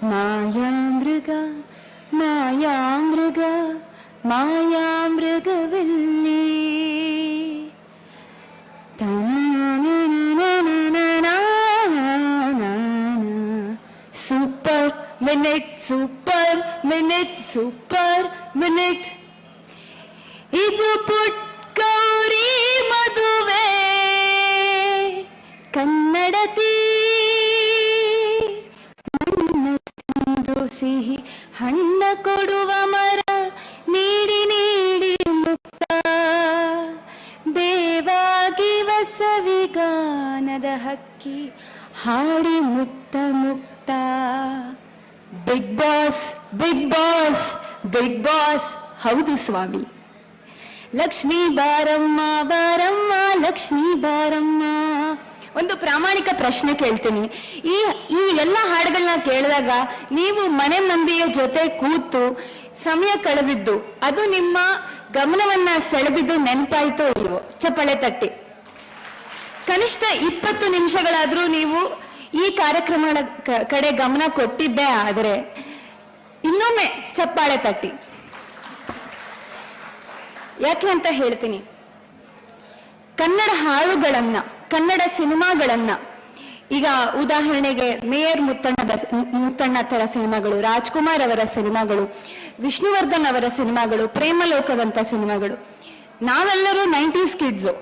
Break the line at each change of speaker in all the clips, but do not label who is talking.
ಮಾಯಾಮೃಗ ಮಾಯಾಮೃಗ ಮಾಯಾಮೃಗವಲ್ಲಿ super minute super minute super minute ಇದು ಪುಟ್ಕೌರಿ ಮದುವೆ ಕನ್ನಡತಿ ಸಿಹಿ ಹಣ್ಣ ಕೊಡುವ ಮರ ನೀಡಿ ನೀಡಿ ಮುಕ್ತ ಬೇವಾಗಿವ ಸವಿಗಾನದ ಹಕ್ಕಿ ಹಾಡಿ ಮುಕ್ತ ಮುಕ್ತ big boss big boss big boss ಹೌದು ಸ್ವಾಮಿ. ಲಕ್ಷ್ಮೀ ಬಾರಮ್ಮ ಬಾರಮ್ಮ ಲಕ್ಷ್ಮೀ ಬಾರಮ್ಮ. ಒಂದು ಪ್ರಾಮಾಣಿಕ ಪ್ರಶ್ನೆ ಕೇಳ್ತೀನಿ. ಈ ಎಲ್ಲ ಹಾಡುಗಳನ್ನ ಕೇಳಿದಾಗ ನೀವು ಮನೆ ಮಂದಿಯ ಜೊತೆ ಕೂತು ಸಮಯ ಕಳೆದಿದ್ದು ಅದು ನಿಮ್ಮ ಗಮನವನ್ನ ಸೆಳೆದಿದ್ದು ನೆನಪಾಯ್ತೋ ಇಲ್ವೋ? ಚಪ್ಪಾಳೆ ತಟ್ಟಿ. ಕನಿಷ್ಠ 20 ನಿಮಿಷಗಳಾದ್ರೂ ನೀವು ಈ ಕಾರ್ಯಕ್ರಮದ ಕಡೆ ಗಮನ ಕೊಟ್ಟಿದ್ದೇ ಆದರೆ ಇನ್ನೊಮ್ಮೆ ಚಪ್ಪಾಳೆ ತಟ್ಟಿ. ಯಾಕೆ ಅಂತ ಹೇಳ್ತೀನಿ. ಕನ್ನಡ ಹಾಡುಗಳನ್ನ ಕನ್ನಡ ಸಿನಿಮಾಗಳನ್ನ ಈಗ ಉದಾಹರಣೆಗೆ ಮೇಯರ್ ಮುತ್ತಣ್ಣ ತರ ಸಿನಿಮಾಗಳು, ರಾಜ್ಕುಮಾರ್ ಅವರ ಸಿನಿಮಾಗಳು, ವಿಷ್ಣುವರ್ಧನ್ ಅವರ ಸಿನಿಮಾಗಳು, ಪ್ರೇಮಲೋಕದಂತ ಸಿನಿಮಾಗಳು. ನಾವೆಲ್ಲರೂ 90s ಕಿಡ್ಸು,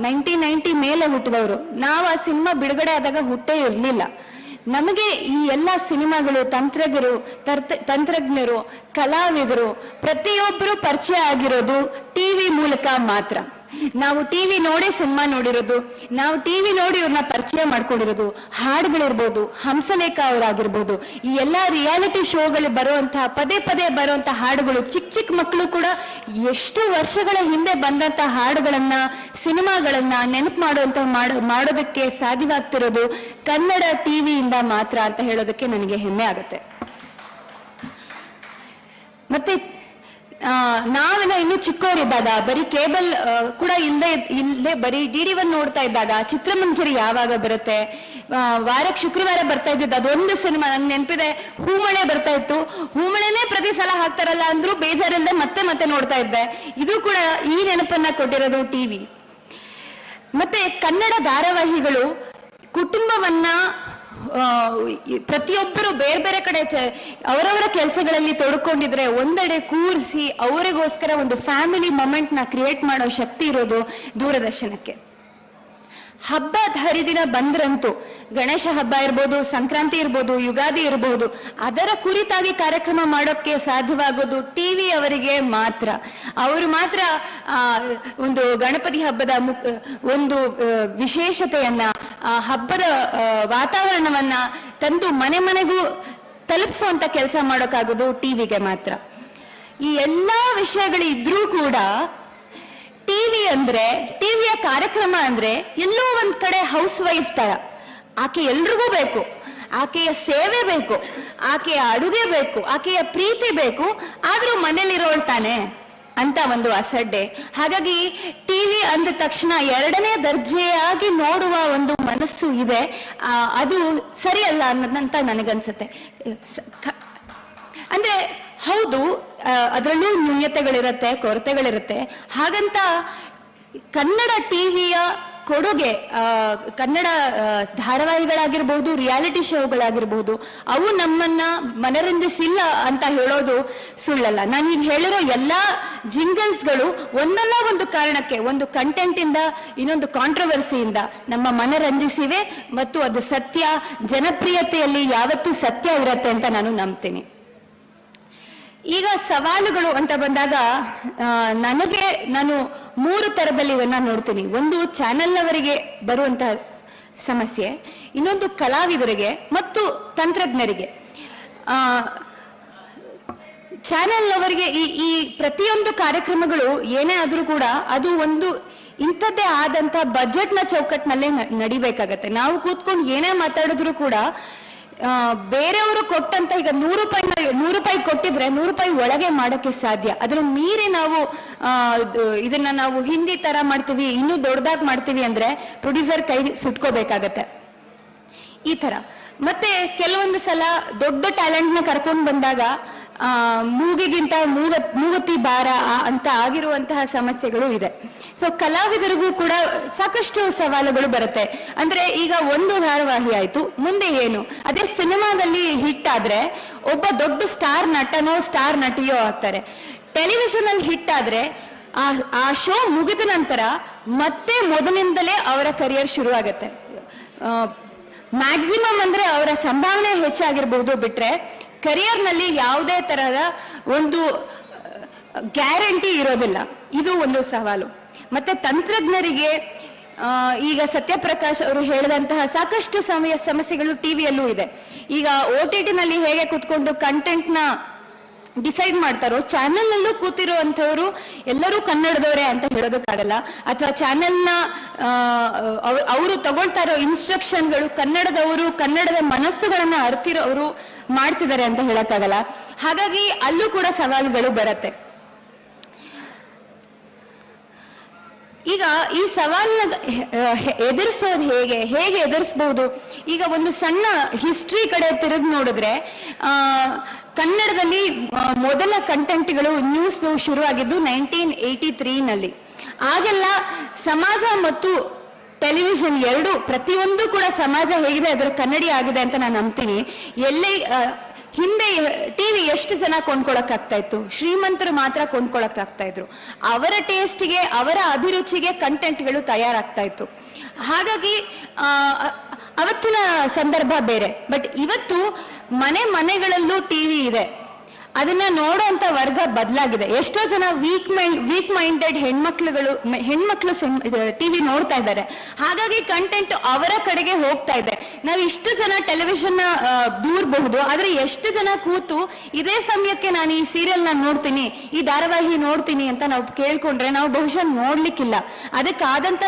1990 ಮೇಲೆ ಹುಟ್ಟಿದವರು. ನಾವು ಆ ಸಿನಿಮಾ ಬಿಡುಗಡೆ ಆದಾಗ ಹುಟ್ಟೇ ಇರಲಿಲ್ಲ. ನಮಗೆ ಈ ಎಲ್ಲ ಸಿನಿಮಾಗಳು, ತಂತ್ರಜ್ಞರು, ಕಲಾವಿದರು ಪ್ರತಿಯೊಬ್ಬರು ಪರಿಚಯ ಆಗಿರೋದು ಟಿವಿ ಮೂಲಕ ಮಾತ್ರ. ನಾವು ಟಿವಿ ನೋಡಿ ಸಿನಿಮಾ ನೋಡಿರೋದು, ನಾವು ಟಿವಿ ನೋಡಿ ಇವ್ರನ್ನ ಪರಿಚಯ ಮಾಡ್ಕೊಂಡಿರೋದು. ಹಾಡುಗಳಿರ್ಬೋದು, ಹಂಸಲೇಖ ಅವರಾಗಿರ್ಬೋದು, ಈ ಎಲ್ಲ ರಿಯಾಲಿಟಿ ಶೋಗಳು ಬರುವಂತಹ ಪದೇ ಪದೇ ಬರುವಂತಹ ಹಾಡುಗಳು, ಚಿಕ್ಕ ಮಕ್ಕಳು ಕೂಡ ಎಷ್ಟು ವರ್ಷಗಳ ಹಿಂದೆ ಬಂದಂತಹ ಹಾಡುಗಳನ್ನ, ಸಿನಿಮಾಗಳನ್ನ ನೆನಪು ಮಾಡೋದಕ್ಕೆ ಸಾಧ್ಯವಾಗ್ತಿರೋದು ಕನ್ನಡ ಟಿವಿಯಿಂದ ಮಾತ್ರ ಅಂತ ಹೇಳೋದಕ್ಕೆ ನನಗೆ ಹೆಮ್ಮೆ ಆಗುತ್ತೆ. ಮತ್ತೆ ನಾವೆಲ್ಲ ಇನ್ನು ಚಿಕ್ಕವರಿದ್ದಾಗ ಬರೀ ಕೇಬಲ್ ಕೂಡ ಇಲ್ಲದೆ ಬರೀ DD1 ನೋಡ್ತಾ ಇದ್ದಾಗ ಚಿತ್ರಮಂಜರಿ ಯಾವಾಗ ಬರುತ್ತೆ, ವಾರಕ್ಕೆ ಶುಕ್ರವಾರ ಬರ್ತಾ ಇದ್ದಿದ್ದು ಅದೊಂದು ಸಿನಿಮಾ ನಂಗೆ ನೆನಪಿದೆ. ಹೂಮಳೆ ಬರ್ತಾ ಇತ್ತು. ಹೂಮಳೆನೇ ಪ್ರತಿ ಸಲ ಹಾಕ್ತಾರಲ್ಲ ಅಂದ್ರೂ ಬೇಜಾರಿಲ್ಲದೆ ಮತ್ತೆ ನೋಡ್ತಾ ಇದ್ದೆ. ಇದು ಕೂಡ ಈ ನೆನಪನ್ನ ಕೊಟ್ಟಿರೋದು ಟಿವಿ. ಮತ್ತೆ ಕನ್ನಡ ಧಾರಾವಾಹಿಗಳು ಕುಟುಂಬವನ್ನ ಪ್ರತಿಯೊಬ್ಬರು ಬೇರೆ ಬೇರೆ ಕಡೆ ಅವರವರ ಕೆಲಸಗಳಲ್ಲಿ ತೊಡ್ಕೊಂಡಿದ್ರೆ ಒಂದೆಡೆ ಕೂರಿಸಿ ಅವರಿಗೋಸ್ಕರ ಒಂದು ಫ್ಯಾಮಿಲಿ ಮೊಮೆಂಟ್ ನ ಕ್ರಿಯೇಟ್ ಮಾಡೋ ಶಕ್ತಿ ಇರೋದು ದೂರದರ್ಶನಕ್ಕೆ. ಹಬ್ಬದ ಹರಿದಿನ ಬಂದ್ರಂತೂ ಗಣೇಶ ಹಬ್ಬ ಇರ್ಬೋದು, ಸಂಕ್ರಾಂತಿ ಇರ್ಬೋದು, ಯುಗಾದಿ ಇರ್ಬೋದು, ಅದರ ಕುರಿತಾಗಿ ಕಾರ್ಯಕ್ರಮ ಮಾಡೋಕ್ಕೆ ಸಾಧ್ಯವಾಗೋದು ಟಿವಿ ಅವರಿಗೆ ಮಾತ್ರ. ಅವರು ಮಾತ್ರ ಒಂದು ಗಣಪತಿ ಹಬ್ಬದ ಒಂದು ವಿಶೇಷತೆಯನ್ನ, ಹಬ್ಬದ ವಾತಾವರಣವನ್ನ ತಂದು ಮನೆ ಮನೆಗೂ ತಲುಪಿಸುವಂತ ಕೆಲಸ ಮಾಡೋಕ್ಕಾಗೋದು ಟಿವಿಗೆ ಮಾತ್ರ. ಈ ಎಲ್ಲಾ ವಿಷಯಗಳಿದ್ರೂ ಕೂಡ ಟಿವಿಯ ಕಾರ್ಯಕ್ರಮ ಅಂದ್ರೆ ಎಲ್ಲೋ ಒಂದ್ ಕಡೆ ಹೌಸ್ ವೈಫ್ ತರ. ಆಕೆ ಎಲ್ರಿಗೂ ಬೇಕು, ಆಕೆಯ ಸೇವೆ ಬೇಕು, ಆಕೆಯ ಅಡುಗೆ ಬೇಕು, ಆಕೆಯ ಪ್ರೀತಿ ಬೇಕು, ಆದ್ರೂ ಮನೇಲಿರೋಳ್ತಾನೆ ಅಂತ ಒಂದು ಅಸಡ್ಡೆ. ಹಾಗಾಗಿ ಟಿವಿ ಅಂದ ತಕ್ಷಣ 2ನೇ ದರ್ಜೆಯಾಗಿ ನೋಡುವ ಒಂದು ಮನಸ್ಸು ಇದೆ. ಅದು ಸರಿಯಲ್ಲ ಅನ್ನೋದಂತ ನನಗನ್ಸುತ್ತೆ. ಅಂದ್ರೆ ಹೌದು, ಅದರಲ್ಲೂ ನ್ಯೂನ್ಯತೆಗಳಿರುತ್ತೆ, ಕೊರತೆಗಳಿರುತ್ತೆ. ಹಾಗಂತ ಕನ್ನಡ ಟಿವಿಯ ಕೊಡುಗೆ, ಕನ್ನಡ ಧಾರಾವಾಹಿಗಳಾಗಿರ್ಬಹುದು, ರಿಯಾಲಿಟಿ ಶೋಗಳಾಗಿರ್ಬಹುದು, ಅವು ನಮ್ಮನ್ನ ಮನರಂಜಿಸಿಲ್ಲ ಅಂತ ಹೇಳೋದು ಸುಳ್ಳಲ್ಲ. ನಾನೀಗ ಹೇಳಿರೋ ಎಲ್ಲಾ ಜಿಂಗಲ್ಸ್ಗಳು ಒಂದಲ್ಲ ಒಂದು ಕಾರಣಕ್ಕೆ, ಒಂದು ಕಂಟೆಂಟ್ ಇಂದ ಇನ್ನೊಂದು ಕಾಂಟ್ರವರ್ಸಿಯಿಂದ ನಮ್ಮ ಮನರಂಜಿಸಿವೆ. ಮತ್ತು ಅದು ಸತ್ಯ, ಜನಪ್ರಿಯತೆಯಲ್ಲಿ ಯಾವತ್ತೂ ಸತ್ಯ ಇರತ್ತೆ ಅಂತ ನಾನು ನಂಬ್ತೀನಿ. ಈಗ ಸವಾಲುಗಳು ಅಂತ ಬಂದಾಗ ನಾನು 3 ತರದಲ್ಲಿ ಇವನ್ನ ನೋಡ್ತೀನಿ. ಒಂದು ಚಾನೆಲ್ ಅವರಿಗೆ ಬರುವಂತಹ ಸಮಸ್ಯೆ, ಇನ್ನೊಂದು ಕಲಾವಿದರಿಗೆ ಮತ್ತು ತಂತ್ರಜ್ಞರಿಗೆ. ಚಾನೆಲ್ ಅವರಿಗೆ ಈ ಪ್ರತಿಯೊಂದು ಕಾರ್ಯಕ್ರಮಗಳು ಏನೇ ಆದ್ರೂ ಕೂಡ ಅದು ಒಂದು ಇಂಥದ್ದೇ ಆದಂತ ಬಜೆಟ್ನ ಚೌಕಟ್ಟಿನಲ್ಲೇ ನಡಿಬೇಕಾಗತ್ತೆ. ನಾವು ಕೂತ್ಕೊಂಡು ಏನೇ ಮಾತಾಡಿದ್ರು ಕೂಡ ಬೇರೆಯವರು ಕೊಟ್ಟಂತ ಈಗ 100 ರೂಪಾಯಿ ಕೊಟ್ಟಿದ್ರೆ 100 ರೂಪಾಯಿ ಒಳಗೆ ಮಾಡಕ್ಕೆ ಸಾಧ್ಯ. ಅದ್ರ ಮೀರಿ ನಾವು ಇದನ್ನ ನಾವು ಹಿಂದಿ ತರ ಮಾಡ್ತೀವಿ, ಇನ್ನೂ ದೊಡ್ಡದಾಗಿ ಮಾಡ್ತೀವಿ ಅಂದ್ರೆ ಪ್ರೊಡ್ಯೂಸರ್ ಕೈ ಸುಟ್ಕೋಬೇಕಾಗತ್ತೆ. ಈ ತರ ಮತ್ತೆ ಕೆಲವೊಂದು ಸಲ ದೊಡ್ಡ ಟ್ಯಾಲೆಂಟ್ನ ಕರ್ಕೊಂಡು ಬಂದಾಗ ಮೂಗಿಗಿಂತ ಮೂಗತಿ ಭಾರ ಅಂತ ಆಗಿರುವಂತಹ ಸಮಸ್ಯೆಗಳು ಇದೆ. ಸೊ ಕಲಾವಿದರಿಗೂ ಕೂಡ ಸಾಕಷ್ಟು ಸವಾಲುಗಳು ಬರುತ್ತೆ. ಅಂದ್ರೆ ಈಗ ಒಂದು ಧಾರಾವಾಹಿ ಆಯ್ತು, ಮುಂದೆ ಏನು? ಅದೇ ಸಿನಿಮಾದಲ್ಲಿ ಹಿಟ್ ಆದ್ರೆ ಒಬ್ಬ ದೊಡ್ಡ ಸ್ಟಾರ್ ನಟನೋ ಸ್ಟಾರ್ ನಟಿಯೋ ಆಗ್ತಾರೆ. ಟೆಲಿವಿಷನ್ ಅಲ್ಲಿ ಹಿಟ್ ಆದ್ರೆ ಆ ಶೋ ಮುಗಿದ ನಂತರ ಮತ್ತೆ ಮೊದಲಿಂದಲೇ ಅವರ ಕರಿಯರ್ ಶುರು ಆಗತ್ತೆ. ಮ್ಯಾಕ್ಸಿಮಮ್ ಅಂದ್ರೆ ಅವರ ಸಂಭಾವನೆ ಹೆಚ್ಚಾಗಿರ್ಬಹುದು, ಬಿಟ್ರೆ ಕರಿಯರ್ನಲ್ಲಿ ಯಾವುದೇ ತರಹದ ಒಂದು ಗ್ಯಾರಂಟಿ ಇರೋದಿಲ್ಲ. ಇದು ಒಂದು ಸವಾಲು. ಮತ್ತೆ ತಂತ್ರಜ್ಞರಿಗೆ ಈಗ ಸತ್ಯಪ್ರಕಾಶ್ ಅವರು ಹೇಳಿದಂತಹ ಸಾಕಷ್ಟು ಸಮಸ್ಯೆಗಳು ಟಿವಿಯಲ್ಲೂ ಇದೆ. ಈಗ OTT ನಲ್ಲಿ ಹೇಗೆ ಕೂತ್ಕೊಂಡು ಕಂಟೆಂಟ್ ನ ಡಿಸೈಡ್ ಮಾಡ್ತಾರೋ, ಚಾನೆಲ್ ನಲ್ಲೂ ಕೂತಿರುವಂತವ್ರು ಎಲ್ಲರೂ ಕನ್ನಡದವರೇ ಅಂತ ಹೇಳೋದಕ್ಕಾಗಲ್ಲ. ಅಥವಾ ಚಾನೆಲ್ನ ಅವರು ತಗೊಳ್ತಾ ಇರೋ ಇನ್ಸ್ಟ್ರಕ್ಷನ್ಗಳು ಕನ್ನಡದವರು, ಕನ್ನಡದ ಮನಸ್ಸುಗಳನ್ನ ಅರ್ತಿರೋರು ಮಾಡ್ತಿದ್ದಾರೆ ಅಂತ ಹೇಳಕ್ಕಾಗಲ್ಲ. ಹಾಗಾಗಿ ಅಲ್ಲೂ ಕೂಡ ಸವಾಲುಗಳು ಬರುತ್ತೆ. ಈಗ ಈ ಸವಾಲನ್ನ ಎದುರಿಸೋದು ಹೇಗೆ ಎದುರಿಸಬಹುದು? ಈಗ ಒಂದು ಸಣ್ಣ ಹಿಸ್ಟ್ರಿ ಕಡೆ ತಿರುಗಿ ನೋಡಿದ್ರೆ ಕನ್ನಡದಲ್ಲಿ ಮೊದಲ ಕಂಟೆಂಟ್ಗಳು ನ್ಯೂಸ್ ಶುರುವಾಗಿದ್ದು 1983 ನಲ್ಲಿ. ಆಗೆಲ್ಲ ಸಮಾಜ ಮತ್ತು ಟೆಲಿವಿಷನ್ ಎರಡು, ಪ್ರತಿಯೊಂದು ಕೂಡ ಸಮಾಜ ಹೇಗಿದೆ ಅದರ ಕನ್ನಡಿ ಆಗಿದೆ ಅಂತ ನಾನು ನಂಬ್ತೀನಿ. ಹಿಂದೆ ಟಿವಿ ಎಷ್ಟು ಜನ ಕೊಂಡ್ಕೊಳಕ್ಕಾಗ್ತಾ ಇತ್ತು? ಶ್ರೀಮಂತರು ಮಾತ್ರ ಕೊಂಡ್ಕೊಳಕ್ಕಾಗ್ತಾ ಇದ್ರು. ಅವರ ಟೇಸ್ಟ್ಗೆ, ಅವರ ಅಭಿರುಚಿಗೆ ಕಂಟೆಂಟ್ಗಳು ತಯಾರಾಗ್ತಾ ಇತ್ತು. ಹಾಗಾಗಿ ಅವತ್ತಿನ ಸಂದರ್ಭ ಬೇರೆ. ಬಟ್ ಇವತ್ತು ಮನೆಗಳಲ್ಲೂ ಟಿವಿ ಇದೆ. ಅದನ್ನ ನೋಡುವಂತ ವರ್ಗ ಬದಲಾಗಿದೆ. ಎಷ್ಟೋ ಜನ ವೀಕ್ ಮೈಂಡೆಡ್ ಹೆಣ್ಮಕ್ಳು ಟಿವಿ ನೋಡ್ತಾ ಇದ್ದಾರೆ. ಹಾಗಾಗಿ ಕಂಟೆಂಟ್ ಅವರ ಕಡೆಗೆ ಹೋಗ್ತಾ ಇದೆ. ನಾವು ಇಷ್ಟು ಜನ ಟೆಲಿವಿಷನ್ ದೂರಬಹುದು, ಆದ್ರೆ ಎಷ್ಟು ಜನ ಕೂತು ಇದೇ ಸಮಯಕ್ಕೆ ನಾನು ಈ ಸೀರಿಯಲ್ ನ ನೋಡ್ತೀನಿ, ಈ ಧಾರಾವಾಹಿ ನೋಡ್ತೀನಿ ಅಂತ ನಾವು ಕೇಳ್ಕೊಂಡ್ರೆ ನಾವು ಬಹುಶಃ ನೋಡ್ಲಿಕ್ಕಿಲ್ಲ. ಅದಕ್ಕಾದಂತ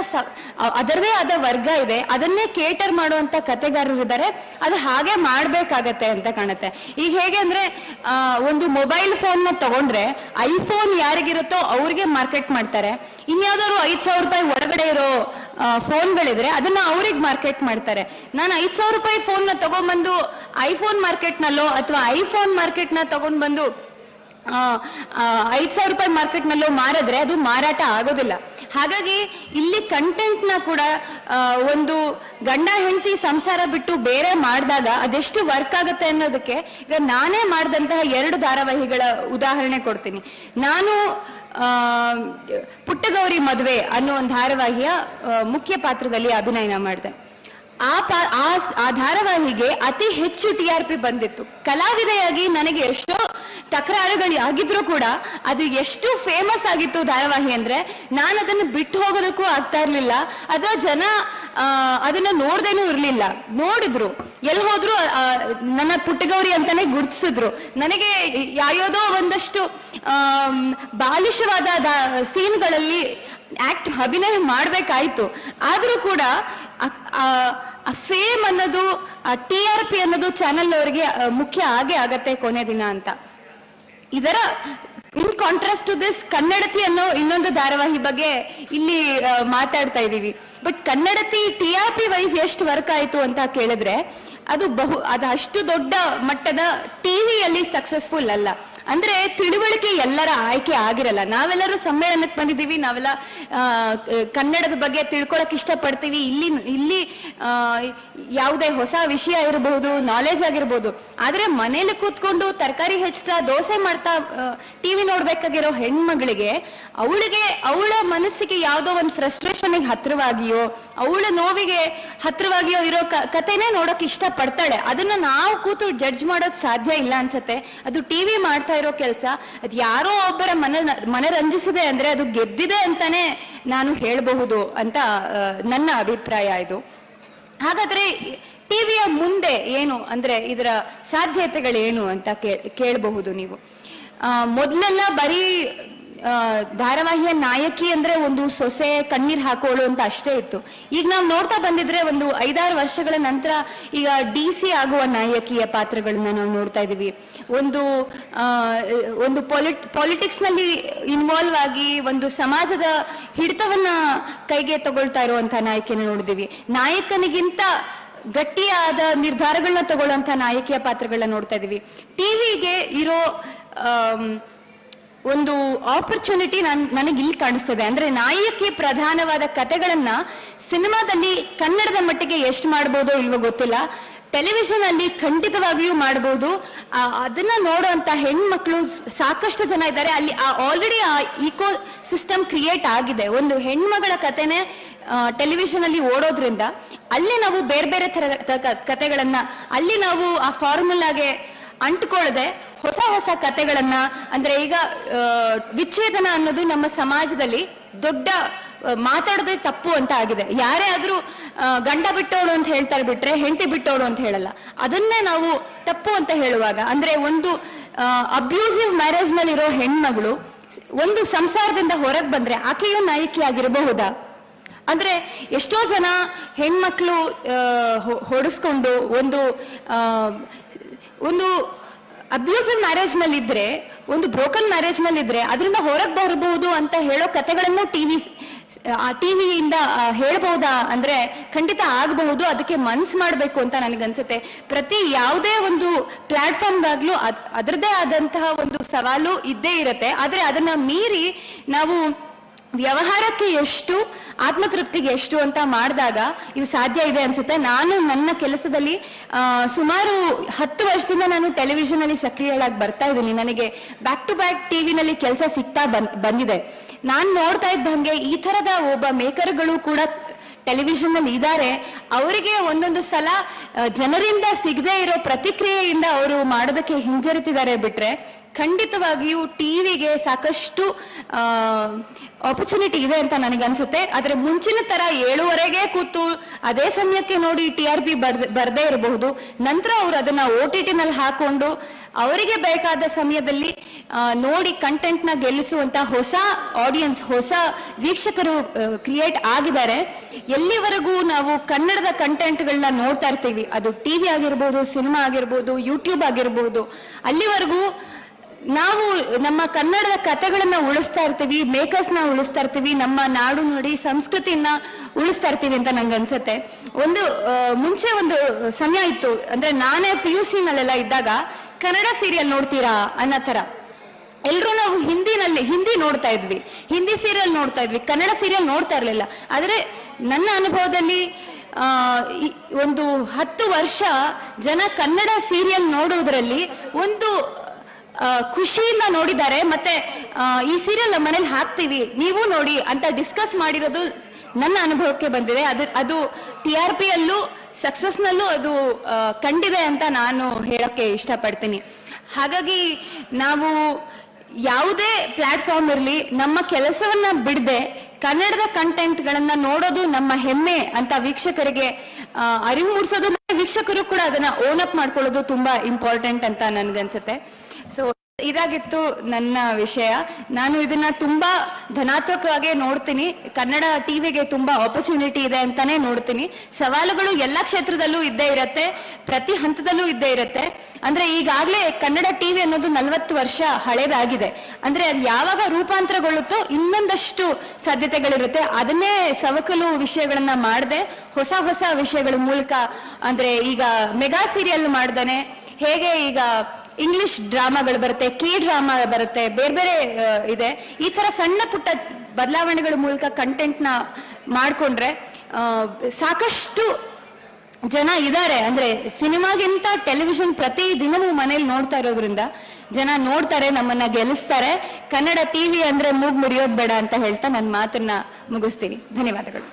ಅದರದೇ ಆದ ವರ್ಗ ಇದೆ. ಅದನ್ನೇ ಕೇಟರ್ ಮಾಡುವಂತ ಕತೆಗಾರರು ಇದ್ದಾರೆ. ಅದು ಹಾಗೆ ಮಾಡ್ಬೇಕಾಗತ್ತೆ ಅಂತ ಕಾಣುತ್ತೆ. ಈಗ ಹೇಗೆ ಅಂದ್ರೆ ಒಂದು ಮೊಬೈಲ್ ಫೋನ್ ನ ತಗೊಂಡ್ರೆ ಐಫೋನ್ ಯಾರಿಗಿರುತ್ತೋ ಅವ್ರಿಗೆ ಮಾರ್ಕೆಟ್ ಮಾಡ್ತಾರೆ. ಇನ್ಯಾವ್ದಾದ್ರು 5,000 ರೂಪಾಯಿ ಒಳಗಡೆ ಇರೋ ಫೋನ್ಗಳಿದ್ರೆ ಅದನ್ನ ಅವ್ರಿಗೆ ಮಾರ್ಕೆಟ್ ಮಾಡ್ತಾರೆ. ನಾನು 5,000 ರೂಪಾಯಿ ಫೋನ್ ನ ತಗೊಂಡ್ಬಂದು ಐಫೋನ್ ಮಾರ್ಕೆಟ್ ನಲ್ಲೋ ಅಥವಾ ಐಫೋನ್ ಮಾರ್ಕೆಟ್ ನ ತಗೊಂಡ್ ಬಂದು 5,000 ರೂಪಾಯಿ ಮಾರ್ಕೆಟ್ ನಲ್ಲೋ ಮಾರಿದ್ರೆ ಅದು ಮಾರಾಟ ಆಗೋದಿಲ್ಲ. ಹಾಗಾಗಿ ಇಲ್ಲಿ ಕಂಟೆಂಟ್ ನ ಕೂಡ ಒಂದು ಗಂಡ ಹೆಂಡತಿ ಸಂಸಾರ ಬಿಟ್ಟು ಬೇರೆ ಮಾಡಿದಾಗ ಅದೆಷ್ಟು ವರ್ಕ್ ಆಗುತ್ತೆ ಅನ್ನೋದಕ್ಕೆ ಈಗ ನಾನೇ ಮಾಡಿದಂತಹ 2 ಧಾರಾವಾಹಿಗಳ ಉದಾಹರಣೆ ಕೊಡ್ತೀನಿ. ನಾನು ಪುಟ್ಟಗೌರಿ ಮದುವೆ ಅನ್ನೋ ಒಂದು ಧಾರಾವಾಹಿಯ ಮುಖ್ಯ ಪಾತ್ರದಲ್ಲಿ ಅಭಿನಯನ ಮಾಡಿದೆ. ಆ ಧಾರಾವಾಹಿಗೆ ಅತಿ ಹೆಚ್ಚು TRP ಬಂದಿತ್ತು. ಕಲಾವಿದೆಯಾಗಿ ನನಗೆ ಎಷ್ಟೋ ತಕರಾರುಗಳು ಆಗಿದ್ರು ಕೂಡ ಅದು ಎಷ್ಟು ಫೇಮಸ್ ಆಗಿತ್ತು ಧಾರಾವಾಹಿ ಅಂದ್ರೆ ನಾನು ಅದನ್ನು ಬಿಟ್ಟು ಹೋಗೋದಕ್ಕೂ ಆಗ್ತಾ ಇರ್ಲಿಲ್ಲ. ಅಥವಾ ಜನ ಅದನ್ನ ನೋಡ್ದೇನೂ ಇರ್ಲಿಲ್ಲ. ನೋಡಿದ್ರು, ಎಲ್ಲಿ ಹೋದ್ರು ನನ್ನ ಪುಟ್ಟಗೌರಿ ಅಂತಾನೆ ಗುರ್ತಿಸಿದ್ರು. ನನಗೆ ಯಾವ್ಯಾವುದೋ ಒಂದಷ್ಟು ಬಾಲಿಶವಾದ ಸೀನ್ಗಳಲ್ಲಿ ಅಭಿನಯ ಮಾಡ್ಬೇಕಾಯ್ತು. ಆದ್ರೂ ಕೂಡ ಫೇಮ್ ಅನ್ನೋದು, TRP ಅನ್ನೋದು ಚಾನೆಲ್ ಅವರಿಗೆ ಮುಖ್ಯ ಆಗತ್ತೆ ಕೊನೆ ದಿನ ಅಂತ. ಇದರ ಇನ್ ಕಾಂಟ್ರಾಸ್ಟ್ ಟು ದಿಸ್ ಕನ್ನಡತಿ ಅನ್ನೋ ಇನ್ನೊಂದು ಧಾರಾವಾಹಿ ಬಗ್ಗೆ ಇಲ್ಲಿ ಮಾತಾಡ್ತಾ ಇದೀವಿ. ಬಟ್ ಕನ್ನಡತಿ TRP ವೈಸ್ ಎಷ್ಟು ವರ್ಕ್ ಆಯ್ತು ಅಂತ ಕೇಳಿದ್ರೆ ಅದು ಅಷ್ಟು ದೊಡ್ಡ ಮಟ್ಟದ ಟಿವಿಯಲ್ಲಿ ಸಕ್ಸಸ್ಫುಲ್ ಅಲ್ಲ. ಅಂದ್ರೆ ತಿಳುವಳಿಕೆ ಎಲ್ಲರ ಆಯ್ಕೆ ಆಗಿರಲ್ಲ. ನಾವೆಲ್ಲರೂ ಸಮ್ಮೇಳನಕ್ಕೆ ಬಂದಿದ್ದೀವಿ, ನಾವೆಲ್ಲ ಕನ್ನಡದ ಬಗ್ಗೆ ತಿಳ್ಕೊಳಕ್ ಇಷ್ಟಪಡ್ತೀವಿ. ಇಲ್ಲಿ ಯಾವುದೇ ಹೊಸ ವಿಷಯ ಇರಬಹುದು, ನಾಲೆಜ್ ಆಗಿರ್ಬೋದು. ಆದ್ರೆ ಮನೇಲಿ ಕೂತ್ಕೊಂಡು ತರಕಾರಿ ಹೆಚ್ಚುತ್ತಾ ದೋಸೆ ಮಾಡ್ತಾ ಟಿವಿ ನೋಡ್ಬೇಕಾಗಿರೋ ಹೆಣ್ಮಗಳಿಗೆ ಅವಳ ಮನಸ್ಸಿಗೆ ಯಾವುದೋ ಒಂದು ಫ್ರಸ್ಟ್ರೇಷನ್ ಹತ್ರವಾಗಿಯೋ, ಅವಳ ನೋವಿಗೆ ಹತ್ರವಾಗಿಯೋ ಇರೋ ಕಥೆನೇ ನೋಡಕ್ ಇಷ್ಟ ಪಡ್ತಾಳೆ. ಅದನ್ನ ನಾವು ಕೂತು ಜಡ್ಜ್ ಮಾಡೋಕ್ ಸಾಧ್ಯ ಇಲ್ಲ ಅನ್ಸತ್ತೆ. ಅದು ಟಿವಿ ಮಾಡ್ತಾ ಇರೋ ಕೆಲಸ. ಅದು ಯಾರೋ ಒಬ್ಬರ ಮನರಂಜಿಸಿದೆ ಅಂದ್ರೆ ಅದು ಗೆದ್ದಿದೆ ಅಂತಾನೆ ನಾನು ಹೇಳಬಹುದು ಅಂತ ನನ್ನ ಅಭಿಪ್ರಾಯ ಇದು. ಹಾಗಾದ್ರೆ ಟಿವಿಯ ಮುಂದೆ ಏನು ಅಂದ್ರೆ ಇದರ ಸಾಧ್ಯತೆಗಳೇನು ಅಂತ ಕೇಳಬಹುದು ನೀವು. ಮೊದಲೆಲ್ಲ ಬರೀ ಧಾರಾವಾಹಿಯ ನಾಯಕಿ ಅಂದ್ರೆ ಒಂದು ಸೊಸೆ ಕಣ್ಣೀರ್ ಹಾಕೋಳು ಅಂತ ಅಷ್ಟೇ ಇತ್ತು. ಈಗ ನಾವು ನೋಡ್ತಾ ಬಂದಿದ್ರೆ ಒಂದು 5-6 ವರ್ಷಗಳ ನಂತರ ಈಗ DC ಆಗುವ ನಾಯಕಿಯ ಪಾತ್ರಗಳನ್ನ ನಾವು ನೋಡ್ತಾ ಇದೀವಿ. ಒಂದು ಪಾಲಿಟಿಕ್ಸ್ ನಲ್ಲಿ ಇನ್ವಾಲ್ವ್ ಆಗಿ ಒಂದು ಸಮಾಜದ ಹಿಡಿತವನ್ನ ಕೈಗೆ ತಗೊಳ್ತಾ ಇರುವಂತಹ ನಾಯಕಿಯನ್ನ ನೋಡಿದೀವಿ. ನಾಯಕನಿಗಿಂತ ಗಟ್ಟಿಯಾದ ನಿರ್ಧಾರಗಳನ್ನ ತಗೊಳ್ಳುವಂತ ನಾಯಕಿಯ ಪಾತ್ರಗಳನ್ನ ನೋಡ್ತಾ ಇದೀವಿ. ಟಿವಿಗೆ ಇರೋ ಒಂದು ಆಪರ್ಚುನಿಟಿ ನನಗೆ ಇಲ್ಲಿ ಕಾಣಿಸ್ತದೆ. ಅಂದ್ರೆ ನಾಯಕಿ ಪ್ರಧಾನವಾದ ಕಥೆಗಳನ್ನ ಸಿನಿಮಾದಲ್ಲಿ ಕನ್ನಡದ ಮಟ್ಟಿಗೆ ಎಷ್ಟು ಮಾಡ್ಬೋದೋ ಇಲ್ವೋ ಗೊತ್ತಿಲ್ಲ, ಟೆಲಿವಿಷನ್ ಅಲ್ಲಿ ಖಂಡಿತವಾಗಿಯೂ ಮಾಡಬಹುದು. ಅದನ್ನ ನೋಡುವಂತ ಹೆಣ್ಮಕ್ಳು ಸಾಕಷ್ಟು ಜನ ಇದ್ದಾರೆ. ಅಲ್ಲಿ ಆಲ್ರೆಡಿ ಆ ಈಕೋ ಸಿಸ್ಟಮ್ ಕ್ರಿಯೇಟ್ ಆಗಿದೆ. ಒಂದು ಹೆಣ್ಮಗಳ ಕಥೆನೆ ಟೆಲಿವಿಷನ್ ಅಲ್ಲಿ ಓಡೋದ್ರಿಂದ ಅಲ್ಲಿ ನಾವು ಬೇರೆ ಬೇರೆ ತರ ಕಥೆಗಳನ್ನ ಅಲ್ಲಿ ನಾವು ಆ ಫಾರ್ಮುಲಾಗೆ ಅಂಟ್ಕೊಳ್ಳದೆ ಹೊಸ ಹೊಸ ಕಥೆಗಳನ್ನ, ಅಂದ್ರೆ ಈಗ ವಿಚ್ಛೇದನ ಅನ್ನೋದು ನಮ್ಮ ಸಮಾಜದಲ್ಲಿ ದೊಡ್ಡ ಮಾತಾಡೋದೇ ತಪ್ಪು ಅಂತ ಆಗಿದೆ. ಯಾರೇ ಆದ್ರೂ ಗಂಡ ಬಿಟ್ಟೋಡು ಅಂತ ಹೇಳ್ತಾರೆ ಬಿಟ್ರೆ ಹೆಂಡತಿ ಬಿಟ್ಟೋಡು ಅಂತ ಹೇಳಲ್ಲ. ಅದನ್ನೇ ನಾವು ತಪ್ಪು ಅಂತ ಹೇಳುವಾಗ, ಅಂದ್ರೆ ಒಂದು ಅಬ್ಯೂಸಿವ್ ಮ್ಯಾರೇಜ್ ನಲ್ಲಿ ಇರೋ ಹೆಣ್ಮಗಳು ಒಂದು ಸಂಸಾರದಿಂದ ಹೊರಗೆ ಬಂದ್ರೆ ಆಕೆಯೂ ನಾಯಕಿ ಆಗಿರಬಹುದಾ? ಅಂದ್ರೆ ಎಷ್ಟೋ ಜನ ಹೆಣ್ಮಕ್ಳು ಹೊಡೆಸ್ಕೊಂಡು ಒಂದು ಅಬ್ಯೂಸಿವ್ ಮ್ಯಾರೇಜ್ ನಲ್ಲಿ ಇದ್ರೆ, ಒಂದು ಬ್ರೋಕನ್ ಮ್ಯಾರೇಜ್ ನಲ್ಲಿ ಇದ್ರೆ ಅದರಿಂದ ಹೊರಗೆ ಬರಬಹುದು ಅಂತ ಹೇಳೋ ಕಥೆಗಳನ್ನು ಟಿವಿಯಿಂದ ಹೇಳ್ಬಹುದಾ? ಅಂದ್ರೆ ಖಂಡಿತ ಆಗಬಹುದು. ಅದಕ್ಕೆ ಮನ್ಸ್ ಮಾಡ್ಬೇಕು ಅಂತ ನನಗನ್ಸುತ್ತೆ. ಪ್ರತಿ ಯಾವುದೇ ಒಂದು ಪ್ಲಾಟ್ಫಾರ್ಮ್ಗಾಗ್ಲೂ ಅದರದೇ ಆದಂತಹ ಒಂದು ಸವಾಲು ಇದ್ದೇ ಇರುತ್ತೆ. ಆದ್ರೆ ಅದನ್ನ ಮೀರಿ ನಾವು ವ್ಯವಹಾರಕ್ಕೆ ಎಷ್ಟು, ಆತ್ಮತೃಪ್ತಿಗೆ ಎಷ್ಟು ಅಂತ ಮಾಡಿದಾಗ ಇದು ಸಾಧ್ಯ ಇದೆ ಅನ್ಸುತ್ತೆ. ನಾನು ನನ್ನ ಕೆಲಸದಲ್ಲಿ ಸುಮಾರು 10 ವರ್ಷದಿಂದ ನಾನು ಟೆಲಿವಿಷನ್ ಅಲ್ಲಿ ಸಕ್ರಿಯಳಾಗಿ ಬರ್ತಾ ಇದ್ದೀನಿ. ನನಗೆ ಬ್ಯಾಕ್ ಟು ಬ್ಯಾಕ್ ಟಿವಿನಲ್ಲಿ ಕೆಲಸ ಸಿಗ್ತಾ ಬಂದಿದೆ. ನಾನು ನೋಡ್ತಾ ಇದ್ದಂಗೆ ಈ ತರದ ಒಬ್ಬ ಮೇಕರ್ಗಳು ಕೂಡ ಟೆಲಿವಿಷನ್ ಅಲ್ಲಿ ಇದ್ದಾರೆ. ಅವರಿಗೆ ಒಂದೊಂದು ಸಲ ಜನರಿಂದ ಸಿಗದೆ ಇರೋ ಪ್ರತಿಕ್ರಿಯೆಯಿಂದ ಅವರು ಮಾಡೋದಕ್ಕೆ ಹಿಂಜರಿತಿದ್ದಾರೆ ಬಿಟ್ರೆ, ಖಂಡಿತವಾಗಿಯೂ ಟಿವಿಗೆ ಸಾಕಷ್ಟು ಆಪರ್ಚುನಿಟಿ ಇದೆ ಅಂತ ನನಗನ್ಸುತ್ತೆ. ಆದ್ರೆ ಮುಂಚಿನ ತರ 7:30ಗೆ ಕೂತು ಅದೇ ಸಮಯಕ್ಕೆ ನೋಡಿ TRP ಬರ್ದೇ ಇರಬಹುದು. ನಂತರ ಅವರು ಅದನ್ನ OTT ನಲ್ಲಿ ಹಾಕೊಂಡು ಅವರಿಗೆ ಬೇಕಾದ ಸಮಯದಲ್ಲಿ ನೋಡಿ ಕಂಟೆಂಟ್ ನ ಗೆಲ್ಲಿಸುವಂತ ಹೊಸ ಆಡಿಯನ್ಸ್, ಹೊಸ ವೀಕ್ಷಕರು ಕ್ರಿಯೇಟ್ ಆಗಿದ್ದಾರೆ. ಎಲ್ಲಿವರೆಗೂ ನಾವು ಕನ್ನಡದ ಕಂಟೆಂಟ್ಗಳನ್ನ ನೋಡ್ತಾ ಇರ್ತೀವಿ, ಅದು ಟಿವಿ ಆಗಿರ್ಬೋದು, ಸಿನಿಮಾ ಆಗಿರ್ಬೋದು, ಯೂಟ್ಯೂಬ್ ಆಗಿರ್ಬೋದು, ಅಲ್ಲಿವರೆಗೂ ನಾವು ನಮ್ಮ ಕನ್ನಡದ ಕಥೆಗಳನ್ನ ಉಳಿಸ್ತಾ ಇರ್ತೀವಿ, ಮೇಕರ್ಸ್ನ ಉಳಿಸ್ತಾ ಇರ್ತೀವಿ, ನಮ್ಮ ನಾಡು ನುಡಿ ಸಂಸ್ಕೃತಿಯನ್ನ ಉಳಿಸ್ತಾ ಇರ್ತೀವಿ ಅಂತ ನಂಗೆ ಅನ್ಸುತ್ತೆ. ಮುಂಚೆ ಒಂದು ಸಮಯ ಇತ್ತು, ಅಂದ್ರೆ ನಾನೇ PUC ನಲ್ಲೆಲ್ಲ ಇದ್ದಾಗ ಕನ್ನಡ ಸೀರಿಯಲ್ ನೋಡ್ತೀರಾ ಅನ್ನೋ ತರ ಎಲ್ರು ನಾವು ಹಿಂದಿ ನೋಡ್ತಾ ಇದ್ವಿ, ಹಿಂದಿ ಸೀರಿಯಲ್ ನೋಡ್ತಾ ಇದ್ವಿ, ಕನ್ನಡ ಸೀರಿಯಲ್ ನೋಡ್ತಾ ಇರ್ಲಿಲ್ಲ. ಆದ್ರೆ ನನ್ನ ಅನುಭವದಲ್ಲಿ ಒಂದು 10 ವರ್ಷ ಜನ ಕನ್ನಡ ಸೀರಿಯಲ್ ನೋಡೋದ್ರಲ್ಲಿ ಒಂದು ಖುಷಿಯಿಂದ ನೋಡಿದ್ದಾರೆ. ಮತ್ತೆ ಈ ಸೀರಿಯಲ್ ನಮ್ಮ ಮನೇಲಿ ಹಾಕ್ತೀವಿ, ನೀವು ನೋಡಿ ಅಂತ ಡಿಸ್ಕಸ್ ಮಾಡಿರೋದು ನನ್ನ ಅನುಭವಕ್ಕೆ ಬಂದಿದೆ. ಅದು TRP ಯಲ್ಲೂ ಸಕ್ಸಸ್ನಲ್ಲೂ ಅದು ಕಂಡಿದೆ ಅಂತ ನಾನು ಹೇಳಕ್ಕೆ ಇಷ್ಟಪಡ್ತೀನಿ. ಹಾಗಾಗಿ ನಾವು ಯಾವುದೇ ಪ್ಲಾಟ್ಫಾರ್ಮ್ ಇರಲಿ, ನಮ್ಮ ಕೆಲಸವನ್ನ ಬಿಡದೆ ಕನ್ನಡದ ಕಂಟೆಂಟ್ಗಳನ್ನ ನೋಡೋದು ನಮ್ಮ ಹೆಮ್ಮೆ ಅಂತ ವೀಕ್ಷಕರಿಗೆ ಅರಿವು ಮೂಡಿಸೋದು, ಮತ್ತೆ ವೀಕ್ಷಕರು ಕೂಡ ಅದನ್ನ ಓನ್ ಅಪ್ ಮಾಡ್ಕೊಳ್ಳೋದು ತುಂಬಾ ಇಂಪಾರ್ಟೆಂಟ್ ಅಂತ ನನ್ಗನ್ಸುತ್ತೆ. ಸೊ ಇದಾಗಿತ್ತು ನನ್ನ ವಿಷಯ. ನಾನು ಇದನ್ನ ತುಂಬಾ ಧನಾತ್ಮಕವಾಗಿ ನೋಡ್ತೀನಿ. ಕನ್ನಡ ಟಿವಿಗೆ ತುಂಬಾ ಆಪರ್ಚುನಿಟಿ ಇದೆ ಅಂತಾನೆ ನೋಡ್ತೀನಿ. ಸವಾಲುಗಳು ಎಲ್ಲ ಕ್ಷೇತ್ರದಲ್ಲೂ ಇದ್ದೇ ಇರತ್ತೆ, ಪ್ರತಿ ಹಂತದಲ್ಲೂ ಇದ್ದೇ ಇರತ್ತೆ. ಅಂದ್ರೆ ಈಗಾಗ್ಲೇ ಕನ್ನಡ ಟಿವಿ ಅನ್ನೋದು 40 ವರ್ಷ ಹಳೇದಾಗಿದೆ. ಅಂದ್ರೆ ಅದು ಯಾವಾಗ ರೂಪಾಂತರಗೊಳ್ಳುತ್ತೋ ಇನ್ನೊಂದಷ್ಟು ಸಾಧ್ಯತೆಗಳಿರುತ್ತೆ. ಅದನ್ನೇ ಸವಕಲು ವಿಷಯಗಳನ್ನ ಮಾಡದೆ ಹೊಸ ಹೊಸ ವಿಷಯಗಳ ಮೂಲಕ, ಅಂದ್ರೆ ಈಗ ಮೆಗಾ ಸೀರಿಯಲ್ ಮಾಡ್ದಾನೆ, ಹೇಗೆ ಈಗ ಇಂಗ್ಲಿಷ್ ಡ್ರಾಮಾಗಳು ಬರುತ್ತೆ, ಡ್ರಾಮಾ ಬರುತ್ತೆ, ಬೇರೆ ಬೇರೆ ಇದೆ. ಈ ತರ ಸಣ್ಣ ಪುಟ್ಟ ಬದಲಾವಣೆಗಳ ಮೂಲಕ ಕಂಟೆಂಟ್ ನ ಮಾಡ್ಕೊಂಡ್ರೆ ಸಾಕಷ್ಟು ಜನ ಇದ್ದಾರೆ. ಅಂದ್ರೆ ಸಿನಿಮಾಗಿಂತ ಟೆಲಿವಿಷನ್ ಪ್ರತಿ ದಿನವೂ ಮನೇಲಿ ನೋಡ್ತಾ ಇರೋದ್ರಿಂದ ಜನ ನೋಡ್ತಾರೆ, ನಮ್ಮನ್ನ ಗೆಲ್ಲಿಸ್ತಾರೆ. ಕನ್ನಡ ಟಿವಿ ಅಂದ್ರೆ ಮೂಗ್ ಮುಡಿಯೋದ್ ಬೇಡ ಅಂತ ಹೇಳ್ತಾ ನನ್ನ ಮಾತನ್ನ ಮುಗಿಸ್ತೀನಿ. ಧನ್ಯವಾದಗಳು.